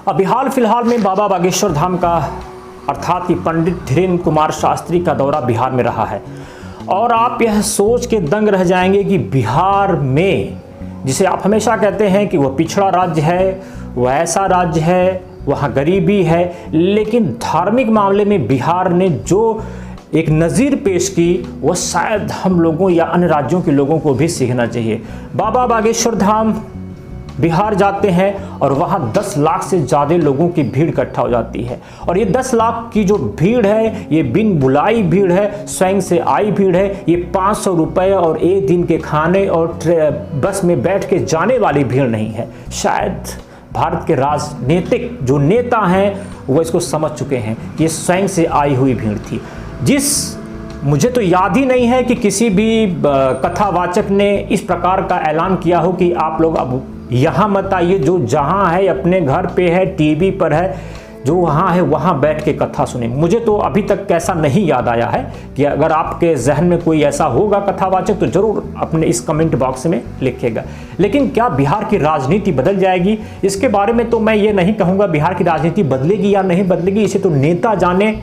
अभी हाल फिलहाल में बाबा बागेश्वर धाम का अर्थात कि पंडित धीरेन्द्र कुमार शास्त्री का दौरा बिहार में रहा है और आप यह सोच के दंग रह जाएंगे कि बिहार में, जिसे आप हमेशा कहते हैं कि वह पिछड़ा राज्य है, वह ऐसा राज्य है, वहाँ गरीबी है, लेकिन धार्मिक मामले में बिहार ने जो एक नज़ीर पेश की वह शायद हम लोगों या अन्य राज्यों के लोगों को भी सीखना चाहिए। बाबा बागेश्वर धाम बिहार जाते हैं और वहाँ 10 लाख से ज़्यादा लोगों की भीड़ इकट्ठा हो जाती है और ये 10 लाख की जो भीड़ है ये बिन बुलाई भीड़ है, स्वयं से आई भीड़ है। ये 500 रुपये और एक दिन के खाने और बस में बैठ के जाने वाली भीड़ नहीं है। शायद भारत के राजनीतिक जो नेता हैं वो इसको समझ चुके हैं कि ये स्वयं से आई हुई भीड़ थी। मुझे तो याद ही नहीं है कि किसी भी कथावाचक ने इस प्रकार का ऐलान किया हो कि आप लोग अब यहाँ मत आइए, जो जहाँ है अपने घर पे है, टीवी पर है, जो वहाँ है वहाँ बैठ के कथा सुने। मुझे तो अभी तक कैसा नहीं याद आया है कि अगर आपके जहन में कोई ऐसा होगा कथावाचक तो ज़रूर अपने इस कमेंट बॉक्स में लिखिएगा। लेकिन क्या बिहार की राजनीति बदल जाएगी? इसके बारे में तो मैं ये नहीं कहूँगा बिहार की राजनीति बदलेगी या नहीं बदलेगी, इसे तो नेता जाने,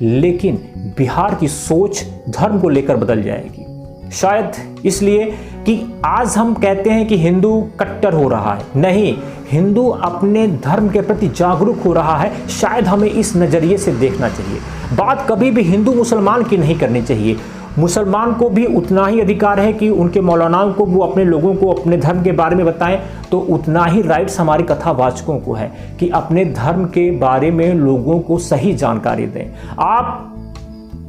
लेकिन बिहार की सोच धर्म को लेकर बदल जाएगी। शायद इसलिए कि आज हम कहते हैं कि हिंदू कट्टर हो रहा है, नहीं, हिंदू अपने धर्म के प्रति जागरूक हो रहा है। शायद हमें इस नज़रिए से देखना चाहिए। बात कभी भी हिंदू मुसलमान की नहीं करनी चाहिए। मुसलमान को भी उतना ही अधिकार है कि उनके मौलानाओं को वो अपने लोगों को अपने धर्म के बारे में बताएं, तो उतना ही राइट्स हमारे कथावाचकों को है कि अपने धर्म के बारे में लोगों को सही जानकारी दें। आप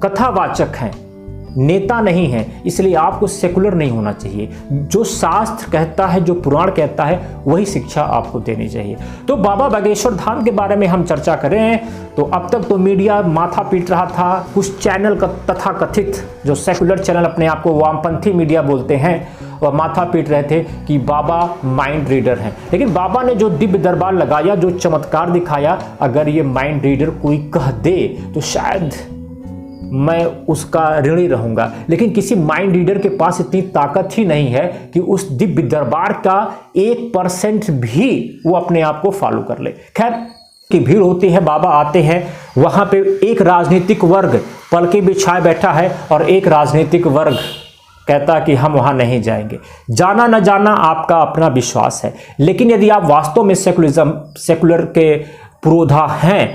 कथावाचक हैं, नेता नहीं हैं, इसलिए आपको सेकुलर नहीं होना चाहिए। जो शास्त्र कहता है, जो पुराण कहता है, वही शिक्षा आपको देनी चाहिए। तो बाबा बागेश्वर धाम के बारे में हम चर्चा करें तो अब तक तो मीडिया माथा पीट रहा था। कुछ चैनल का तथा कथित जो सेकुलर चैनल अपने आप को वामपंथी मीडिया बोलते हैं वह माथा पीट रहे थे कि बाबा माइंड रीडर हैं। लेकिन बाबा ने जो दिव्य दरबार लगाया, जो चमत्कार दिखाया, अगर ये माइंड रीडर कोई कह दे तो शायद मैं उसका ऋणी रहूंगा। लेकिन किसी माइंड रीडर के पास इतनी ताकत ही नहीं है कि उस दिव्य दरबार का 1% भी वो अपने आप को फॉलो कर ले। खैर की भीड़ होती है, बाबा आते हैं, वहां पे एक राजनीतिक वर्ग पलके बिछाए बैठा है और एक राजनीतिक वर्ग कहता कि हम वहां नहीं जाएंगे। जाना न जाना आपका अपना विश्वास है, लेकिन यदि आप वास्तव में सेकुलर के पुरोधा हैं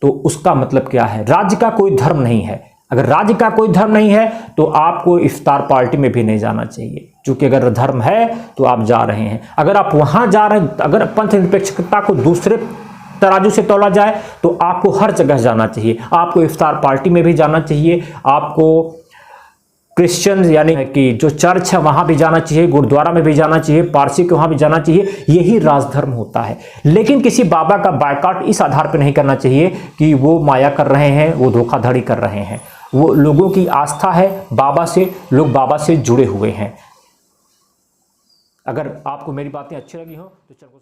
तो उसका मतलब क्या है? राज्य का कोई धर्म नहीं है। अगर राज्य का कोई धर्म नहीं है तो आपको इफ्तार पार्टी में भी नहीं जाना चाहिए, क्योंकि अगर धर्म है तो आप जा रहे हैं। अगर आप वहां जा रहे हैं, अगर पंथ निरपेक्षता को दूसरे तराजू से तोला जाए तो आपको हर जगह जाना चाहिए। आपको इफ्तार पार्टी में भी जाना चाहिए, आपको क्रिश्चियन यानी कि जो चर्च है वहां भी जाना चाहिए, गुरुद्वारा में भी जाना चाहिए, पारसी के वहां भी जाना चाहिए। यही राजधर्म होता है। लेकिन किसी बाबा का बायकॉट इस आधार पर नहीं करना चाहिए कि वो माया कर रहे हैं, वो धोखाधड़ी कर रहे हैं। वो लोगों की आस्था है बाबा से, लोग बाबा से जुड़े हुए हैं। अगर आपको मेरी बातें अच्छी लगी हो तो चैनल को